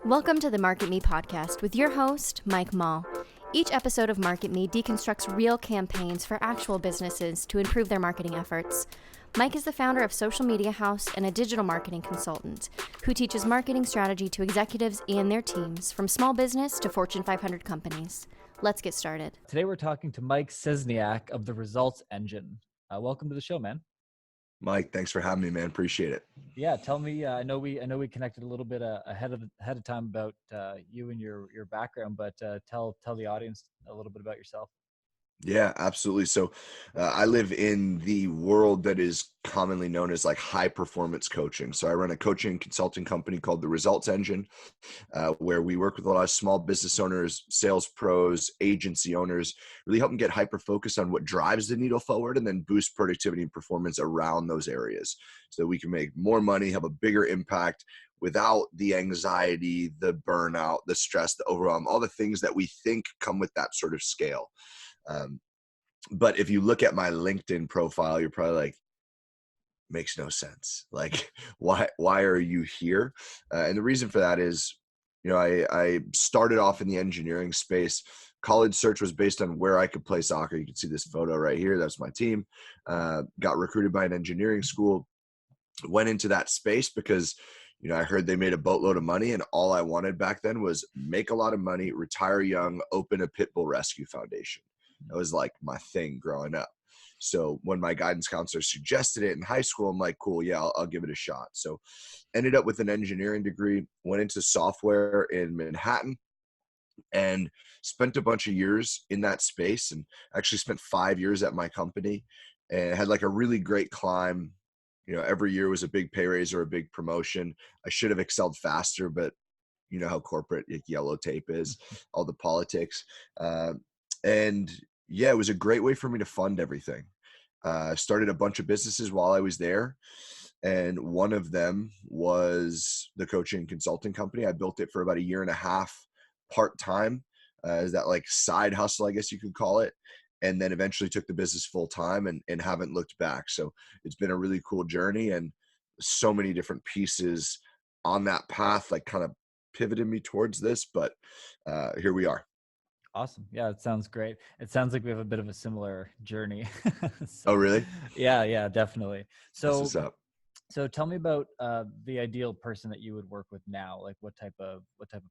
Welcome to the Market Me podcast with your host, Mike Moll. Each episode of Market Me deconstructs real campaigns for actual businesses to improve their marketing efforts. Mike is the founder of Social Media House and a digital marketing consultant who teaches marketing strategy to executives and their teams from small business to Fortune 500 companies. Let's get started. Today we're talking to Mike Szczesniak of the Results Engine. Welcome to the show, man. Mike, thanks for having me, man. Appreciate it. Yeah, tell me. I know we connected a little bit ahead of time about you and your background, but tell the audience a little bit about yourself. Yeah, absolutely. So I live in the world that is commonly known as like high performance coaching. So I run a coaching and consulting company called the Results Engine, where we work with a lot of small business owners, sales pros, agency owners, really help them get hyper focused on what drives the needle forward and then boost productivity and performance around those areas so that we can make more money, have a bigger impact without the anxiety, the burnout, the stress, the overwhelm, all the things that we think come with that sort of scale. But if you look at my LinkedIn profile, you're probably like, makes no sense. Like, why are you here? And the reason for that is, I started off in the engineering space. College search was based on where I could play soccer. You can see this photo right here. That's my team. Got recruited by an engineering school, went into that space because I heard they made a boatload of money, and all I wanted back then was make a lot of money, retire young, open a pit bull rescue foundation. That was like my thing growing up. So when my guidance counselor suggested it in high school, I'm like, cool, yeah, I'll give it a shot. So ended up with an engineering degree, went into software in Manhattan, and spent a bunch of years in that space, and actually spent 5 years at my company and had like a really great climb. Every year was a big pay raise or a big promotion. I should have excelled faster, but you know how corporate yellow tape is, all the politics. And yeah, it was a great way for me to fund everything. Started a bunch of businesses while I was there. And one of them was the coaching and consulting company. I built it for about 1.5 years part-time, as that like side hustle, I guess you could call it. And then eventually took the business full time and haven't looked back. So it's been a really cool journey, and so many different pieces on that path, like kind of pivoted me towards this, but here we are. Awesome. Yeah, it sounds great. It sounds like we have a bit of a similar journey. Oh, really? Yeah, definitely. That's what's up. So tell me about the ideal person that you would work with now. Like what type of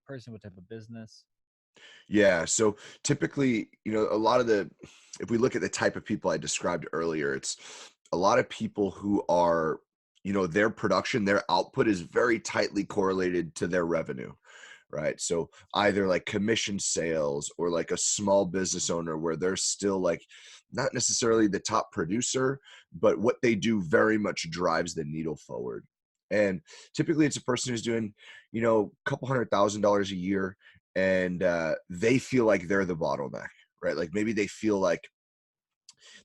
person, what type of business? Yeah. So typically, if we look at the type of people I described earlier, it's a lot of people who are, their production, their output is very tightly correlated to their revenue. Right. So either like commission sales or like a small business owner where they're still like not necessarily the top producer, but what they do very much drives the needle forward. And typically it's a person who's doing, a couple $100,000 a year, and they feel like they're the bottleneck, right? Like maybe they feel like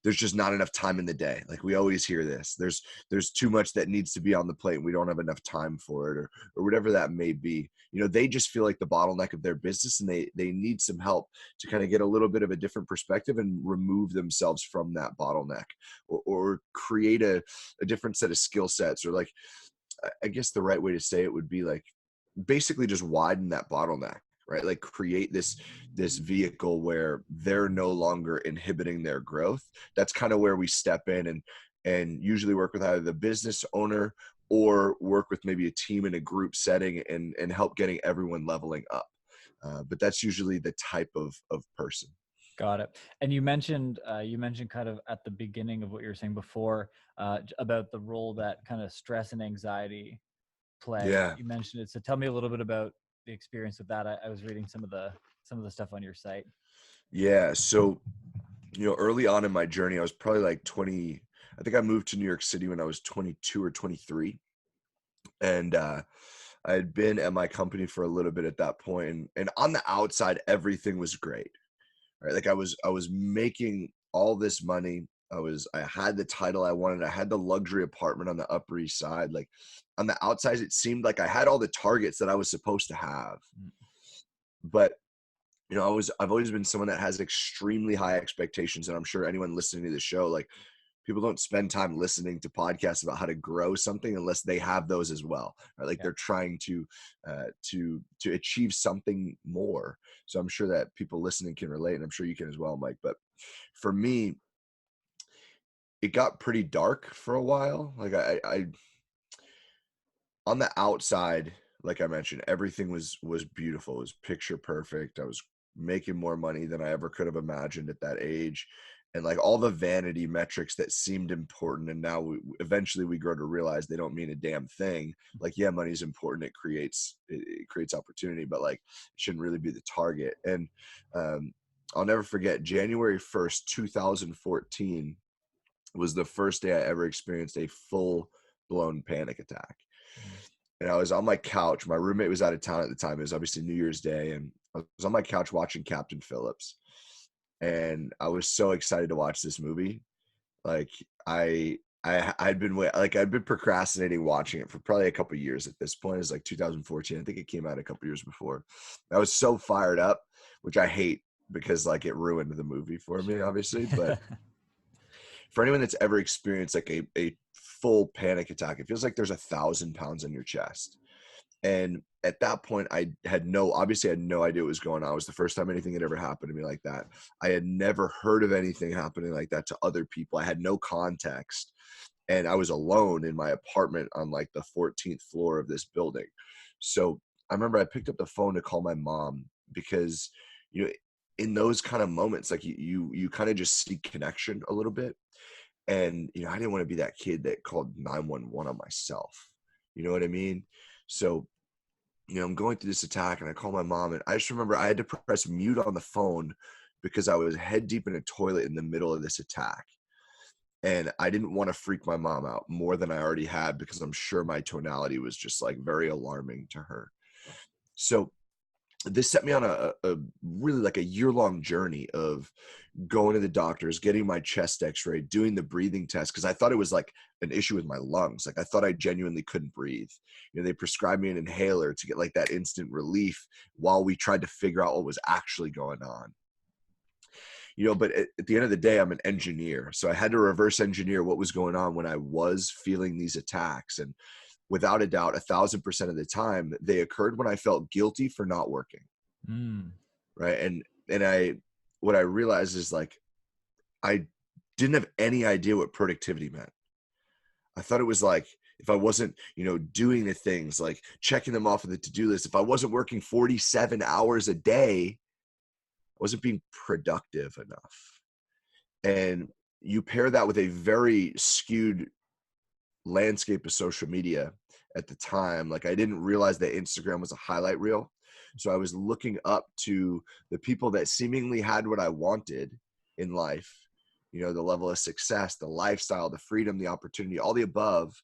there's just not enough time in the day. Like we always hear this, there's too much that needs to be on the plate and we don't have enough time for it, or whatever that may be. They just feel like the bottleneck of their business, and they need some help to kind of get a little bit of a different perspective and remove themselves from that bottleneck, or create a different set of skill sets, or like, I guess the right way to say it would be like basically just widen that bottleneck, right? Like create this vehicle where they're no longer inhibiting their growth. That's kind of where we step in and usually work with either the business owner or work with maybe a team in a group setting and help getting everyone leveling up. But that's usually the type of person. Got it. And you mentioned kind of at the beginning of what you were saying before about the role that kind of stress and anxiety play. Yeah. You mentioned it. So tell me a little bit about the experience with that. I was reading some of the stuff on your site. Yeah. So, early on in my journey, I was probably like 20. I think I moved to New York City when I was 22 or 23. And I had been at my company for a little bit at that point. And on the outside, everything was great. Right. Like I was making all this money. I had the title I wanted. I had the luxury apartment on the Upper East Side. Like on the outside, it seemed like I had all the targets that I was supposed to have. But I've always been someone that has extremely high expectations, and I'm sure anyone listening to the show, like people don't spend time listening to podcasts about how to grow something unless they have those as well, right? Like they're trying to achieve something more. So I'm sure that people listening can relate, and I'm sure you can as well, Mike. But for me, it got pretty dark for a while. Like I on the outside, like I mentioned, everything was beautiful. It was picture perfect. I was making more money than I ever could have imagined at that age. And like all the vanity metrics that seemed important, and now eventually we grow to realize they don't mean a damn thing. Like, yeah, money's important. It creates opportunity, but like it shouldn't really be the target. And I'll never forget January 1st, 2014 was the first day I ever experienced a full blown panic attack. And I was on my couch. My roommate was out of town at the time. It was obviously New Year's Day. And I was on my couch watching Captain Phillips. And I was so excited to watch this movie. Like I'd been procrastinating watching it for probably a couple of years at this point. It was like 2014. I think it came out a couple of years before. I was so fired up, which I hate because like it ruined the movie for me, obviously. But for anyone that's ever experienced like a full panic attack, it feels like there's 1,000 pounds on your chest. And at that point, I had no idea what was going on. It was the first time anything had ever happened to me like that. I had never heard of anything happening like that to other people. I had no context. And I was alone in my apartment on like the 14th floor of this building. So I remember I picked up the phone to call my mom because, you know, in those kind of moments, like you kind of just seek connection a little bit. And, you know, I didn't want to be that kid that called 911 on myself. You know what I mean? So, you know, I'm going through this attack and I call my mom, and I just remember I had to press mute on the phone because I was head deep in a toilet in the middle of this attack. And I didn't want to freak my mom out more than I already had because I'm sure my tonality was just like very alarming to her. So this set me on a really like a year-long journey of going to the doctors, getting my chest x-ray, doing the breathing test, because I thought it was like an issue with my lungs. Like I thought I genuinely couldn't breathe. You know, they prescribed me an inhaler to get like that instant relief while we tried to figure out what was actually going on. You know, but at the end of the day, I'm an engineer. So I had to reverse engineer what was going on when I was feeling these attacks. And without a doubt, 1,000% of the time, they occurred when I felt guilty for not working. Right. And what I realized is like, I didn't have any idea what productivity meant. I thought it was like, if I wasn't, you know, doing the things like checking them off of the to-do list, if I wasn't working 47 hours a day, I wasn't being productive enough. And you pair that with a very skewed landscape of social media at the time. Like I didn't realize that Instagram was a highlight reel. So I was looking up to the people that seemingly had what I wanted in life, you know, the level of success, the lifestyle, the freedom, the opportunity, all the above.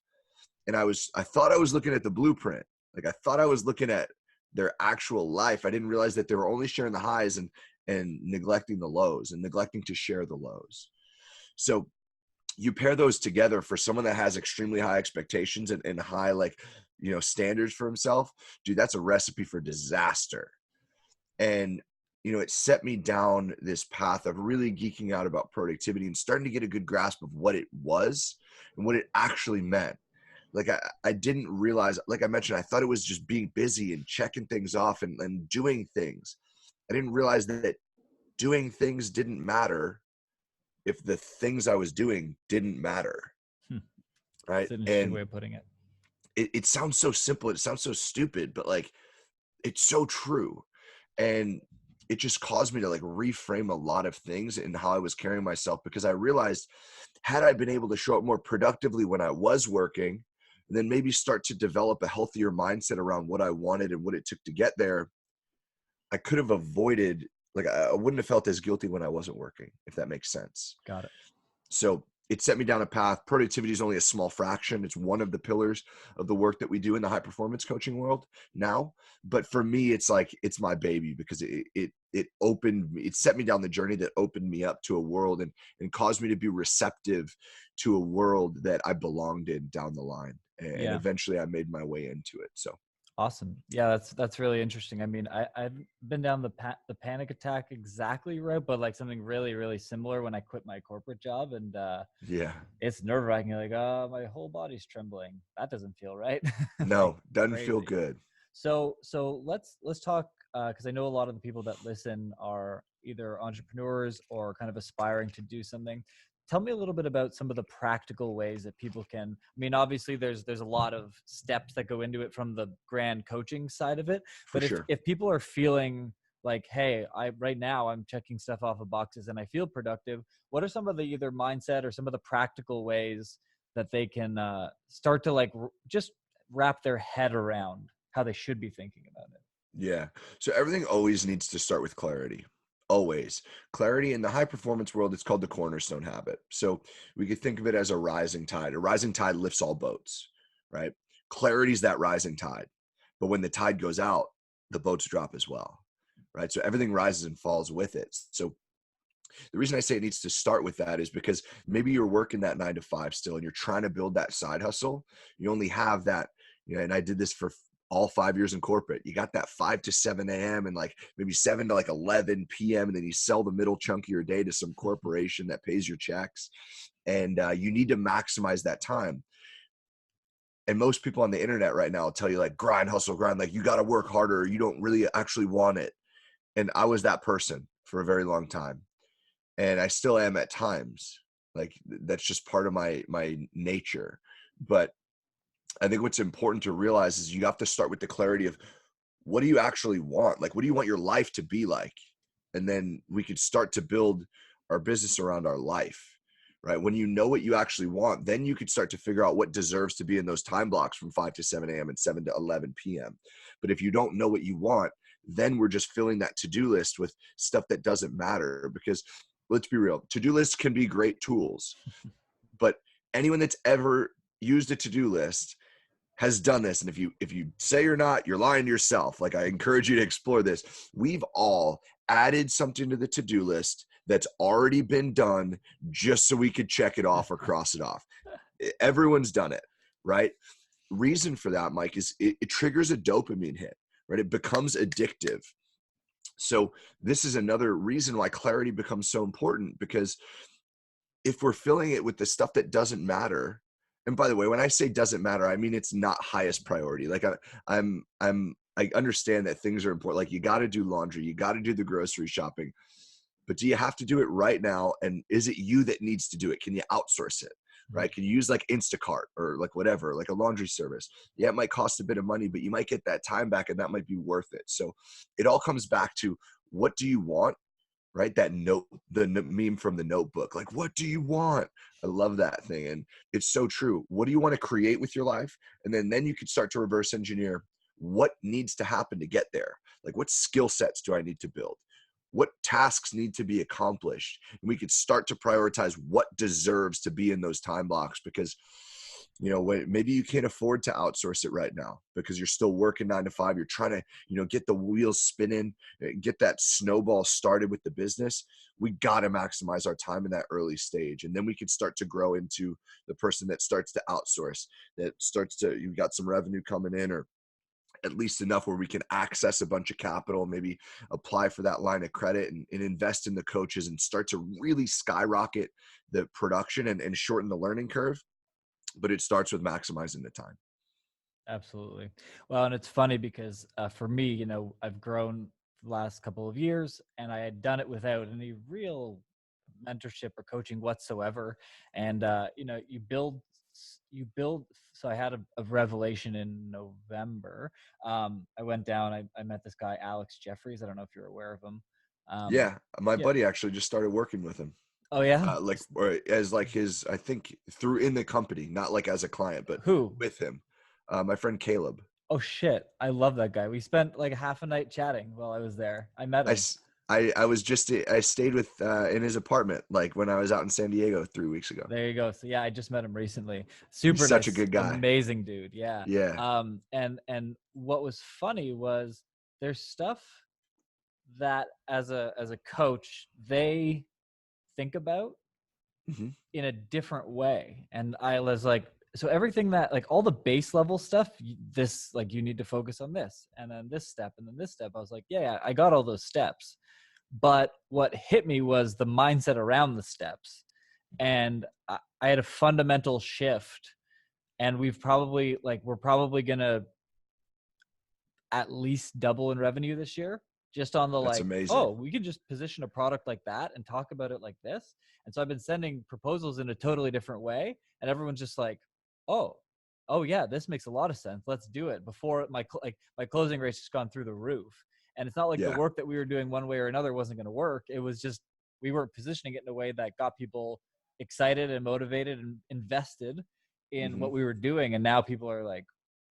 And I thought I was looking at the blueprint. Like I thought I was looking at their actual life. I didn't realize that they were only sharing the highs and neglecting the lows and neglecting to share the lows. So you pair those together for someone that has extremely high expectations and high, like, you know, standards for himself, dude, that's a recipe for disaster. And, you know, it set me down this path of really geeking out about productivity and starting to get a good grasp of what it was and what it actually meant. Like I didn't realize, like I mentioned, I thought it was just being busy and checking things off and doing things. I didn't realize that doing things didn't matter if the things I was doing didn't matter. Right. That's an interesting way of putting it. It sounds so simple. It sounds so stupid, but like, it's so true. And it just caused me to like reframe a lot of things in how I was carrying myself, because I realized had I been able to show up more productively when I was working, and then maybe start to develop a healthier mindset around what I wanted and what it took to get there, I could have avoided, like I wouldn't have felt as guilty when I wasn't working, if that makes sense. Got it. So it set me down a path. Productivity is only a small fraction. It's one of the pillars of the work that we do in the high performance coaching world now. But for me, it's like, it's my baby, because it opened me, it set me down the journey that opened me up to a world and caused me to be receptive to a world that I belonged in down the line. And eventually I made my way into it. So Awesome. Yeah, that's really interesting. I mean, I've been down the panic attack exactly route, but like something really, really similar when I quit my corporate job, and Yeah. it's nerve wracking. Like, my whole body's trembling. That doesn't feel right. Like No, doesn't feel crazy. good. So let's talk, because I know a lot of the people that listen are either entrepreneurs or kind of aspiring to do something. Tell me a little bit about some of the practical ways that people can. I mean, obviously, there's a lot of steps that go into it from the grand coaching side of it. For But sure. if people are feeling like, hey, right now I'm checking stuff off of boxes and I feel productive, what are some of the either mindset or some of the practical ways that they can start to like just wrap their head around how they should be thinking about it? Yeah. So everything always needs to start with clarity. Always. Clarity in the high performance world, it's called the cornerstone habit. So we could think of it as a rising tide. A rising tide lifts all boats, right? Clarity is that rising tide. But when the tide goes out, the boats drop as well, right? So everything rises and falls with it. So the reason I say it needs to start with that is because maybe you're working that 9 to 5 still and you're trying to build that side hustle. You only have that, and I did this for all 5 years in corporate. You got that 5 to 7 a.m. and like maybe 7 to like 11 p.m. And then you sell the middle chunk of your day to some corporation that pays your checks. And you need to maximize that time. And most people on the internet right now will tell you like grind, hustle, grind, like you got to work harder. You don't really actually want it. And I was that person for a very long time. And I still am at times. Like that's just part of my nature. But I think what's important to realize is you have to start with the clarity of what do you actually want? Like, what do you want your life to be like? And then we could start to build our business around our life, right? When you know what you actually want, then you could start to figure out what deserves to be in those time blocks from 5 to 7 a.m. and 7 to 11 p.m. But if you don't know what you want, then we're just filling that to-do list with stuff that doesn't matter. Because let's be real, to-do lists can be great tools, but anyone that's ever used a to-do list has done this. And if you say you're not, you're lying to yourself. Like I encourage you to explore this. We've all added something to the to-do list that's already been done just so we could check it off or cross it off. Everyone's done it, right? Reason for that, Mike, is it triggers a dopamine hit, right? It becomes addictive. So this is another reason why clarity becomes so important, because if we're filling it with the stuff that doesn't matter, and by the way, when I say doesn't matter, I mean it's not highest priority. Like I understand that things are important. Like you got to do laundry, you got to do the grocery shopping, but do you have to do it right now? And is it you that needs to do it? Can you outsource it? Right? Can you use like Instacart or like whatever, like a laundry service? Yeah, it might cost a bit of money, but you might get that time back and that might be worth it. So it all comes back to what do you want? Right? That note, the meme from the Notebook, like, what do you want? I love that thing. And it's so true. What do you want to create with your life? And then you can start to reverse engineer what needs to happen to get there. Like, what skill sets do I need to build? What tasks need to be accomplished? And we could start to prioritize what deserves to be in those time blocks, because maybe you can't afford to outsource it right now because you're still working 9 to 5. You're trying to get the wheels spinning, get that snowball started with the business. We got to maximize our time in that early stage. And then we can start to grow into the person that starts to outsource, that starts to, you got some revenue coming in, or at least enough where we can access a bunch of capital, maybe apply for that line of credit and invest in the coaches and start to really skyrocket the production and shorten the learning curve. But it starts with maximizing the time. Absolutely. Well, and it's funny because for me, I've grown the last couple of years and I had done it without any real mentorship or coaching whatsoever. And, you build. So I had a revelation in November. I went down, I met this guy, Alex Jeffries. I don't know if you're aware of him. Yeah. My Yeah. buddy actually just started working with him. Oh yeah. Like, or as like his, I think through in the company, not like as a client, but Who? with him. My friend Caleb. Oh shit. I love that guy. We spent like half a night chatting while I was there. I met him. I stayed with in his apartment like when I was out in San Diego 3 weeks ago. There you go. So yeah, I just met him recently. He's Super such a nice, good guy. amazing dude. Yeah. Yeah. And what was funny was there's stuff that as a coach they think about Hmm. in a different way. And I was like, so everything that like all the base level stuff, this like you need to focus on this and then this step and then this step. I was like, yeah, I got all those steps. But what hit me was the mindset around the steps. And I had a fundamental shift, and we're probably going to at least double in revenue this year, just on the That's like, amazing. oh, we can just position a product like that and talk about it like this. And so I've been sending proposals in a totally different way, and everyone's just like, oh yeah, this makes a lot of sense, let's do it. Before my closing rate's just gone through the roof. And it's not like the Yeah. work that we were doing one way or another wasn't going to work. It was just we weren't positioning it in a way that got people excited and motivated and invested in what we were doing. And now people are like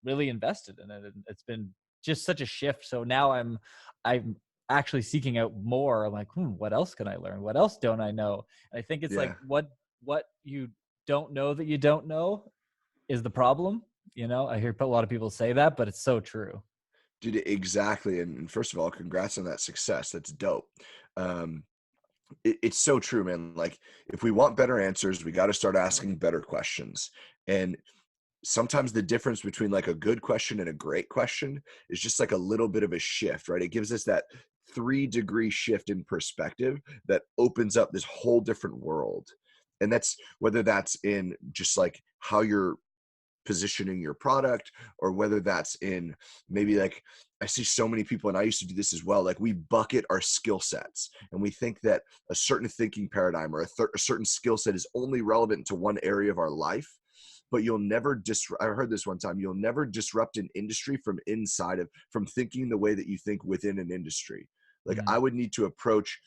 really invested in it, and it's been just such a shift. So now I'm actually seeking out more. I'm like, what else can I learn? What else don't I know? And I think it's like what you don't know that you don't know is the problem. You know, I hear a lot of people say that, but it's so true. Dude, exactly. And first of all, congrats on that success. That's dope. It's so true, man. Like, if we want better answers, we got to start asking better questions. And sometimes the difference between like a good question and a great question is just like a little bit of a shift, right? It gives us that 3-degree shift in perspective that opens up this whole different world. And that's whether that's in just like how you're positioning your product, or whether that's in maybe like, I see so many people, and I used to do this as well, like we bucket our skill sets and we think that a certain thinking paradigm or a certain skill set is only relevant to one area of our life. But you'll never I heard this one time, you'll never disrupt an industry from thinking the way that you think within an industry. Like I would need to approach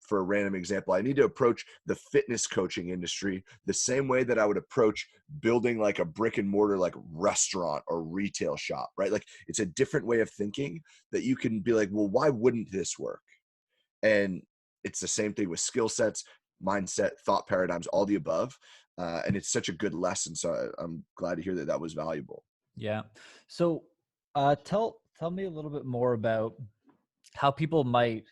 for a random example, I need to approach the fitness coaching industry the same way that I would approach building like a brick and mortar, like restaurant or retail shop, right? Like it's a different way of thinking that you can be like, well, why wouldn't this work? And it's the same thing with skill sets, mindset, thought paradigms, all the above. And it's such a good lesson. So I'm glad to hear that was valuable. Yeah. So tell me a little bit more about how people might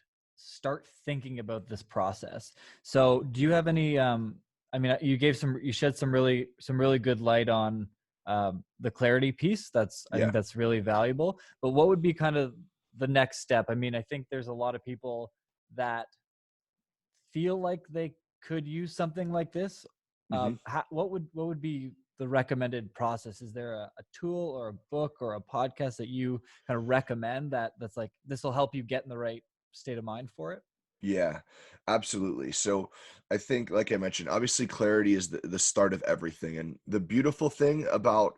start thinking about this process. So do you have any, I mean, you shed some really good light on the clarity piece. I think that's really valuable, but what would be kind of the next step? I mean, I think there's a lot of people that feel like they could use something like this. What would be the recommended process? Is there a tool or a book or a podcast that you kind of recommend that's like, this will help you get in the right state of mind for it? Yeah, absolutely. So I think, like I mentioned, obviously clarity is the start of everything. And the beautiful thing about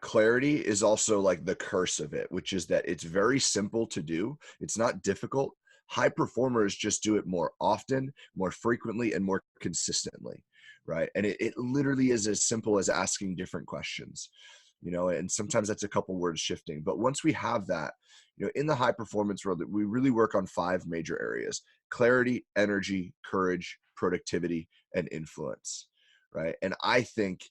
clarity is also like the curse of it, which is that it's very simple to do. It's not difficult. High performers just do it more often, more frequently, and more consistently, right? And it literally is as simple as asking different questions, and sometimes that's a couple words shifting. But once we have that, in the high performance world, we really work on 5 major areas: clarity, energy, courage, productivity, and influence, right? And I think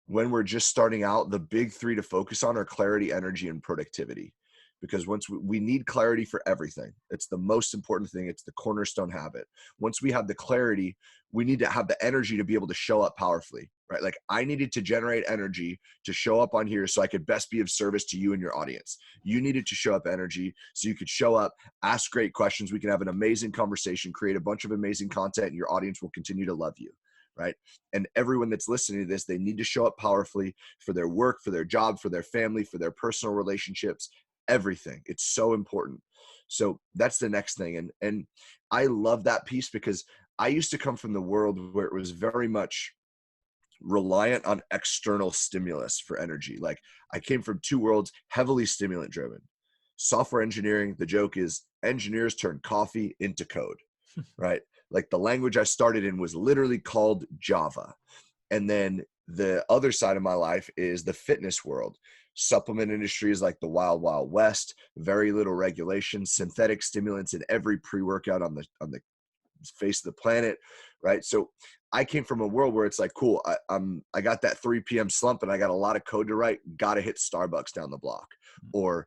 when we're just starting out, the big 3 to focus on are clarity, energy, and productivity. Because once we need clarity for everything, it's the most important thing. It's the cornerstone habit. Once we have the clarity, we need to have the energy to be able to show up powerfully, right? Like I needed to generate energy to show up on here so I could best be of service to you and your audience. You needed to show up energy so you could show up, ask great questions. We can have an amazing conversation, create a bunch of amazing content, and your audience will continue to love you. Right. And everyone that's listening to this, they need to show up powerfully for their work, for their job, for their family, for their personal relationships, everything. It's so important. So that's the next thing. And I love that piece because I used to come from the world where it was very much reliant on external stimulus for energy. Like I came from 2 worlds, heavily stimulant driven. Software engineering, the joke is engineers turn coffee into code, right? Like the language I started in was literally called Java. And then the other side of my life is the fitness world. Supplement industry is like the wild, wild west, very little regulation, synthetic stimulants in every pre-workout on the face of the planet, right? So I came from a world where it's like, cool, I got that 3 p.m. slump and I got a lot of code to write, got to hit Starbucks down the block. Or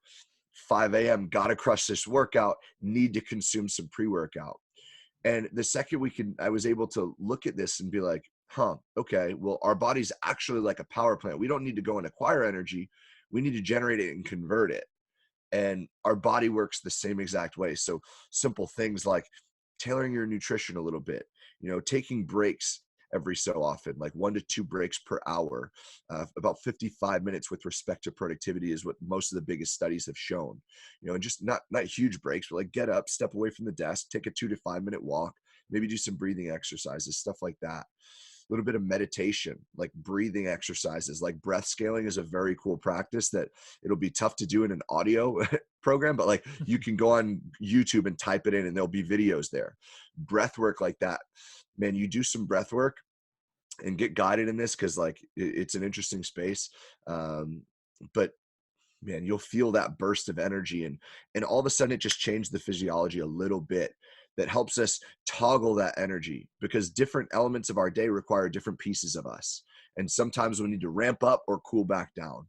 5 a.m., got to crush this workout, need to consume some pre-workout. And the second I was able to look at this and be like, okay, well, our body's actually like a power plant. We don't need to go and acquire energy. We need to generate it and convert it. And our body works the same exact way. So simple things like tailoring your nutrition a little bit, taking breaks every so often, like 1 to 2 breaks per hour, about 55 minutes with respect to productivity is what most of the biggest studies have shown, and just not huge breaks, but like get up, step away from the desk, take a 2 to 5 minute walk, maybe do some breathing exercises, stuff like that. A little bit of meditation, like breathing exercises, like breath scaling is a very cool practice that it'll be tough to do in an audio program, but like you can go on YouTube and type it in and there'll be videos there. Breath work like that, man, you do some breath work and get guided in this, because like it's an interesting space. But man, you'll feel that burst of energy, and all of a sudden it just changed the physiology a little bit. That helps us toggle that energy, because different elements of our day require different pieces of us. And sometimes we need to ramp up or cool back down,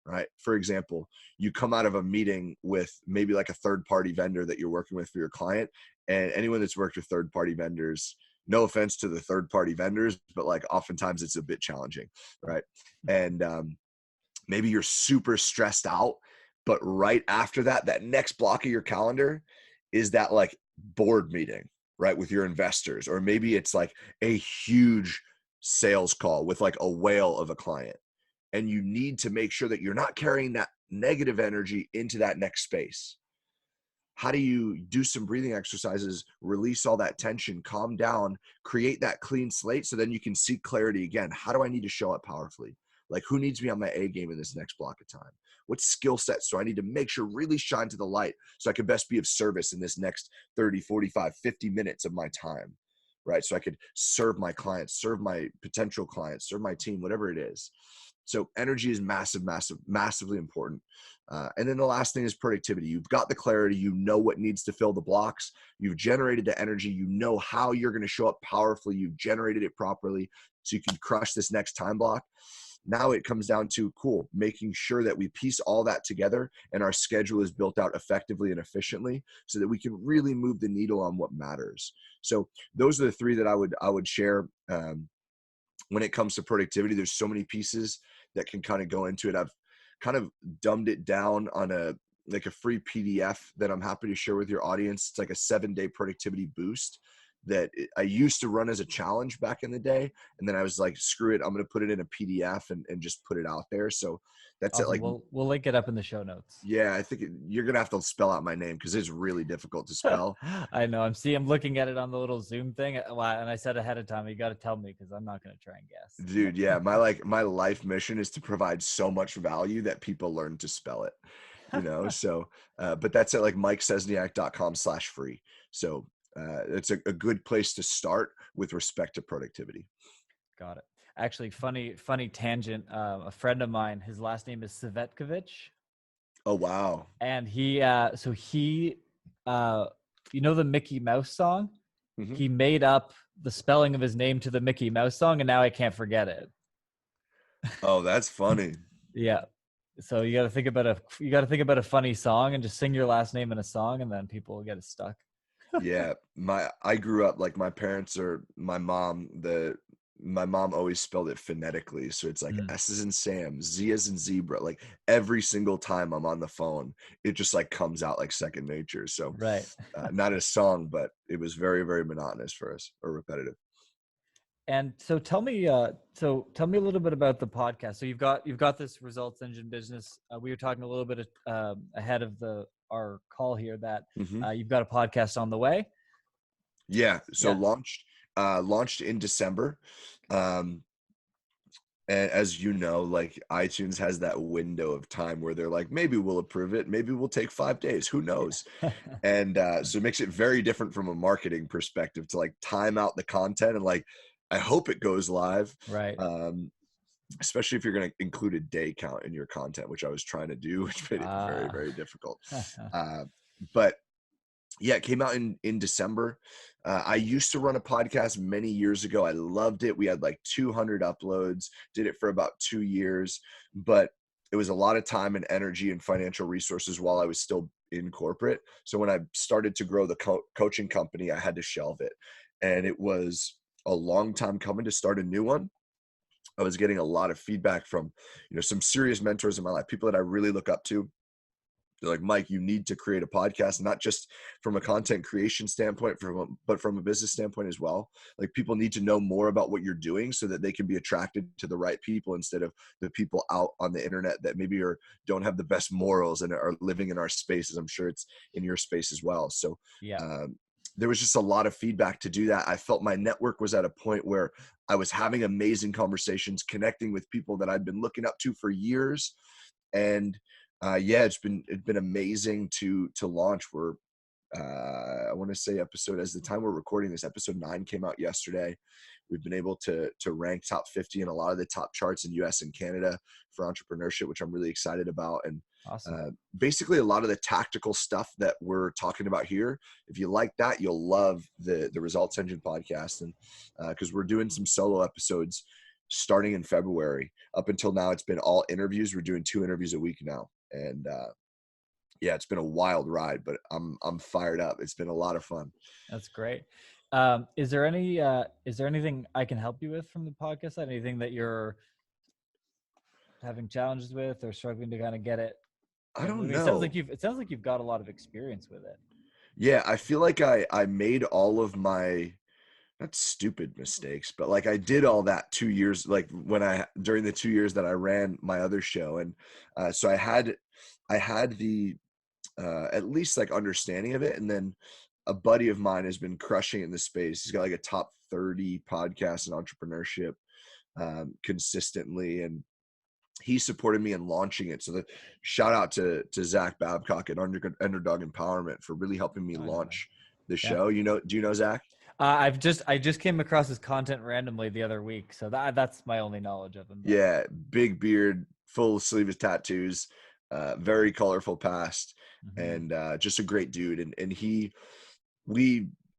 right? For example, you come out of a meeting with maybe like a third-party vendor that you're working with for your client, and anyone that's worked with third-party vendors, no offense to the third-party vendors, but like oftentimes it's a bit challenging, right? And maybe you're super stressed out, but right after that, that next block of your calendar is that like board meeting, right, with your investors, or maybe it's like a huge sales call with like a whale of a client, and you need to make sure that you're not carrying that negative energy into that next space. How do you do some breathing exercises, release all that tension, calm down, create that clean slate, so then you can see clarity again? How do I need to show up powerfully? Like, who needs me on my A game in this next block of time? What skill sets do I need to make sure really shine to the light so I can best be of service in this next 30, 45, 50 minutes of my time, right? So I could serve my clients, serve my potential clients, serve my team, whatever it is. So energy is massively important. And then the last thing is productivity. You've got the clarity, you know what needs to fill the blocks, you've generated the energy, you know how you're going to show up powerfully, you've generated it properly so you can crush this next time block. Now it comes down to, cool, making sure that we piece all that together and our schedule is built out effectively and efficiently so that we can really move the needle on what matters. So those are the 3 that I would share. When it comes to productivity, there's so many pieces that can kind of go into it. I've kind of dumbed it down on a free PDF that I'm happy to share with your audience. It's like a 7-day productivity boost that I used to run as a challenge back in the day. And then I was like, screw it, I'm going to put it in a PDF and just put it out there. So that's Awesome. it. Like, we'll link it up in the show notes. Yeah, I think you're going to have to spell out my name because it's really difficult to spell. I know. I'm looking at it on the little Zoom thing. And I said ahead of time, you got to tell me, because I'm not going to try and guess. Dude, yeah. My life mission is to provide so much value that people learn to spell it, so, but that's at like MikeSczesniak.com/free. So it's a good place to start with respect to productivity. Got it. Actually, funny tangent. A friend of mine, his last name is Savetkovich. Oh, wow. And he the Mickey Mouse song? Mm-hmm. He made up the spelling of his name to the Mickey Mouse song, and now I can't forget it. Oh, that's funny. Yeah. So you got to think about a funny song and just sing your last name in a song, and then people will get it stuck. Yeah. I grew up like my mom always spelled it phonetically. So it's like S as in Sam, Z as in zebra. Like every single time I'm on the phone, it just like comes out like second nature. So right. Not a song, but it was very, very monotonous for us, or repetitive. And so tell me a little bit about the podcast. So you've got this results engine business. We were talking a little bit ahead of our call here that you've got a podcast on the way. Yeah. So launched in December. And as you know, like iTunes has that window of time where they're like, maybe we'll approve it. Maybe we'll take 5 days. Who knows? And so it makes it very different from a marketing perspective to like time out the content and like, I hope it goes live. Right. Especially if you're going to include a day count in your content, which I was trying to do, which made it very, very difficult. But yeah, it came out in December. I used to run a podcast many years ago. I loved it. We had like 200 uploads, did it for about 2 years, but it was a lot of time and energy and financial resources while I was still in corporate. So when I started to grow the coaching company, I had to shelve it. And it was a long time coming to start a new one. I was getting a lot of feedback from, some serious mentors in my life, people that I really look up to. They're like, Mike, you need to create a podcast, not just from a content creation standpoint, but from a business standpoint as well. Like, people need to know more about what you're doing so that they can be attracted to the right people instead of the people out on the internet that maybe don't have the best morals and are living in our spaces. I'm sure it's in your space as well. So Yeah. there was just a lot of feedback to do that. I felt my network was at a point where I was having amazing conversations, connecting with people that I'd been looking up to for years. And it's been amazing to launch. We're I want to say as the time we're recording this, episode 9 came out yesterday. We've been able to rank top 50 in a lot of the top charts in US and Canada for entrepreneurship, which I'm really excited about. And Awesome. Basically a lot of the tactical stuff that we're talking about here, if you like that, you'll love the Results Engine podcast. And because we're doing some solo episodes starting in February. Up until now, it's been all interviews. We're doing 2 interviews a week now. And it's been a wild ride, but I'm fired up. It's been a lot of fun. That's great. Is there anything I can help you with from the podcast side? Anything that you're having challenges with or struggling to kind of get it? I don't know. It sounds like you've got a lot of experience with it. Yeah, I feel like I made all of my, not stupid mistakes, but like I did all that 2 years, like during the 2 years that I ran my other show. And so I had the at least like understanding of it. And then a buddy of mine has been crushing it in the space. He's got like a top 30 podcast in entrepreneurship consistently. And he supported me in launching it. So the shout out to Zach Babcock at Underdog Empowerment for really helping me launch the show. Do you know Zach? I just came across his content randomly the other week. So that's my only knowledge of him. Yeah. Big beard, full sleeves tattoos, very colorful past, and just a great dude. And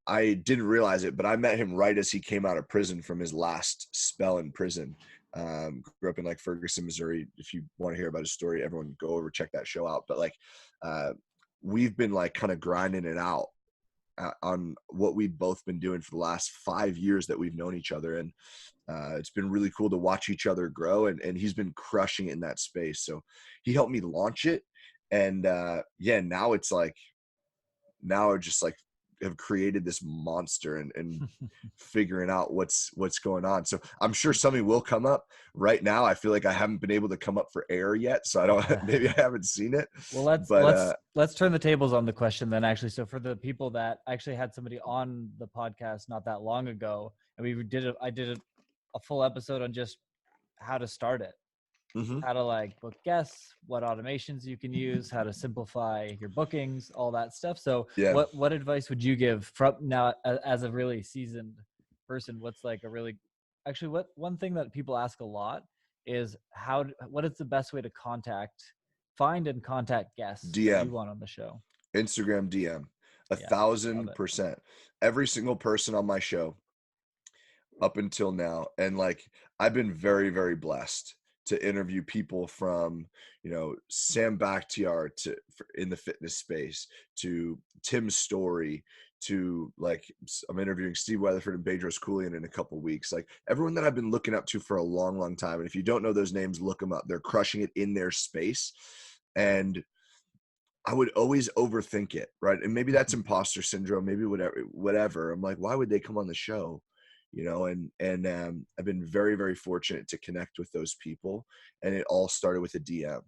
I didn't realize it, but I met him right as he came out of prison from his last spell in prison. Grew up in like Ferguson, Missouri. If you want to hear about his story, everyone go over, check that show out. But like, we've been like kind of grinding it out on what we've both been doing for the last 5 years that we've known each other. And it's been really cool to watch each other grow, and he's been crushing it in that space. So he helped me launch it. And now it's like, now I just like have created this monster and figuring out what's going on. So I'm sure something will come up. Right now, I feel like I haven't been able to come up for air yet. So I don't, maybe I haven't seen it. Well, let's turn the tables on the question then, actually. So for the people that actually had somebody on the podcast not that long ago, and I did a full episode on just how to start it. How to like book guests, what automations you can use, how to simplify your bookings, all that stuff. So what advice would you give from now as a really seasoned person? What's like one thing that people ask a lot is what is the best way to find and contact guests DM. You want on the show? Instagram DM. 1,000%. Every single person on my show up until now. And like, I've been very, very blessed to interview people from, Sam Bakhtiar in the fitness space, to Tim Story, to like, I'm interviewing Steve Weatherford and Bedros Keuilian in a couple of weeks. Like, everyone that I've been looking up to for a long, long time. And if you don't know those names, look them up. They're crushing it in their space. And I would always overthink it, right? And maybe that's imposter syndrome, maybe whatever. I'm like, why would they come on the show? And I've been very, very fortunate to connect with those people. And it all started with a DM,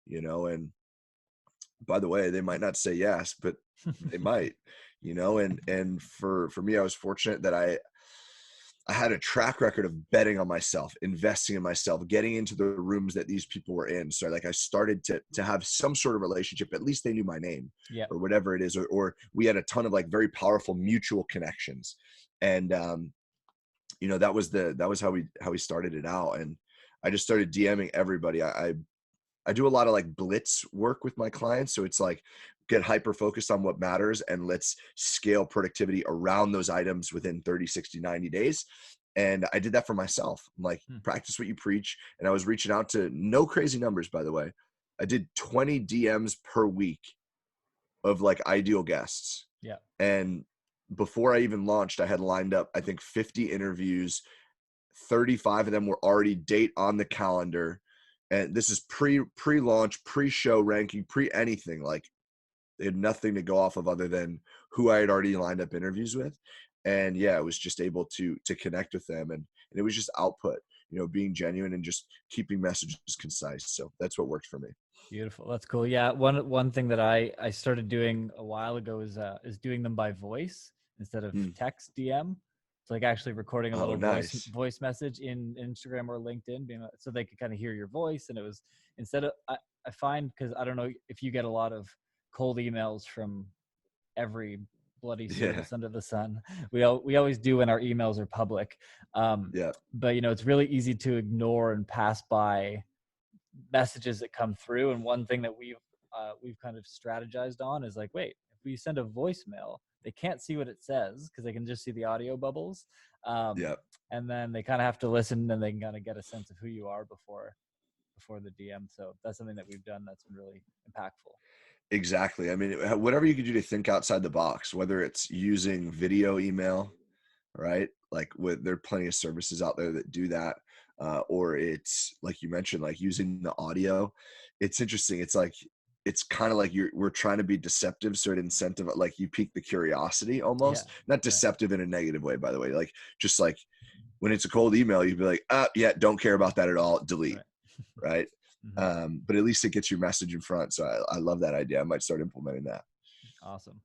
and by the way, they might not say yes, but they might, and for me, I was fortunate that I had a track record of betting on myself, investing in myself, getting into the rooms that these people were in. So like, I started to have some sort of relationship. At least they knew my name or whatever it is, or we had a ton of like very powerful mutual connections. And, that was how we started it out. And I just started DMing everybody. I do a lot of like blitz work with my clients. So it's like, get hyper focused on what matters and let's scale productivity around those items within 30, 60, 90 days. And I did that for myself. I'm like, practice what you preach. And I was reaching out to, no crazy numbers, by the way. I did 20 DMs per week of like ideal guests. Yeah. And before I even launched, I had lined up, I think 50 interviews. 35 of them were already date on the calendar. And this is pre-launch, pre-show ranking, pre-anything. Like, they had nothing to go off of other than who I had already lined up interviews with. And yeah, I was just able to connect with them, and it was just output, being genuine and just keeping messages concise. So that's what worked for me. Beautiful. That's cool. Yeah. One thing that I started doing a while ago is doing them by voice instead of text DM. It's like actually recording a little nice. voice message in Instagram or LinkedIn, so they could kind of hear your voice. And it was, instead of, I find, because I don't know if you get a lot of cold emails from every bloody service under the sun. We always do when our emails are public. But it's really easy to ignore and pass by messages that come through. And one thing that we've kind of strategized on is like, wait, if we send a voicemail, they can't see what it says because they can just see the audio bubbles. And then they kind of have to listen, and they can kind of get a sense of who you are before the DM. So that's something that we've done that's been really impactful. Exactly. I mean, whatever you could do to think outside the box, whether it's using video email, right? Like, there are plenty of services out there that do that. Or it's like you mentioned, like using the audio. It's interesting. It's like, it's kind of like we're trying to be deceptive. So it incentive, like you pique the curiosity almost, not deceptive in a negative way, by the way. Like, just like when it's a cold email, you'd be like, yeah, don't care about that at all. Delete. Right. But at least it gets your message in front. So I love that idea. I might start implementing that. Awesome.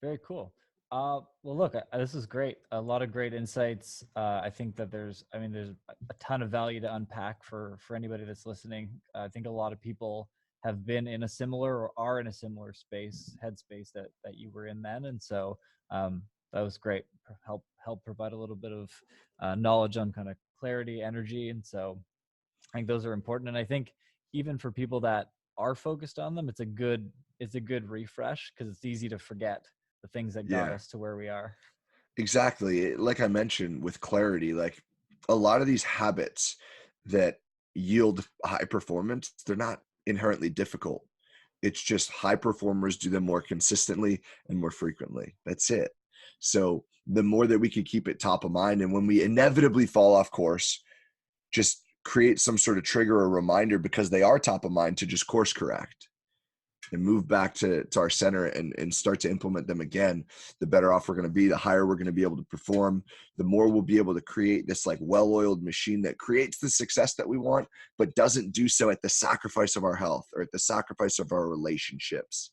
Very cool. Well, look, this is great. A lot of great insights. I think that there's a ton of value to unpack for anybody that's listening. I think a lot of people have been in a similar or are in a similar headspace that you were in then. And so that was great. Help provide a little bit of knowledge on kind of clarity, energy. And so I think those are important. And I think even for people that are focused on them, it's a good refresh, because it's easy to forget the things that got us to where we are. Exactly. Like I mentioned with clarity, like a lot of these habits that yield high performance, they're not inherently difficult. It's just high performers do them more consistently and more frequently. That's it. So the more that we can keep it top of mind, and when we inevitably fall off course, just create some sort of trigger or reminder, because they are top of mind, to just course correct and move back to our center and start to implement them again, the better off we're going to be, the higher we're going to be able to perform, the more we'll be able to create this like well-oiled machine that creates the success that we want, but doesn't do so at the sacrifice of our health or at the sacrifice of our relationships.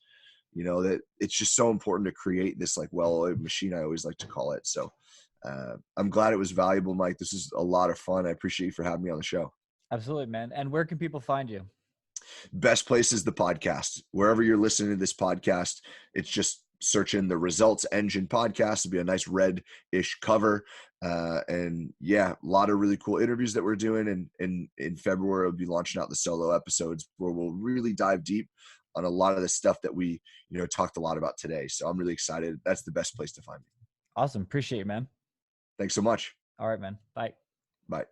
That it's just so important to create this like well-oiled machine, I always like to call it. So I'm glad it was valuable, Mike. This is a lot of fun. I appreciate you for having me on the show. Absolutely, man. And where can people find you? Best place is the podcast. Wherever you're listening to this podcast, it's just search in the Results Engine podcast. It'll be a nice red-ish cover. And yeah, a lot of really cool interviews that we're doing. And in February, we'll be launching out the solo episodes where we'll really dive deep on a lot of the stuff that we, talked a lot about today. So I'm really excited. That's the best place to find me. Awesome. Appreciate you, man. Thanks so much. All right, man. Bye. Bye.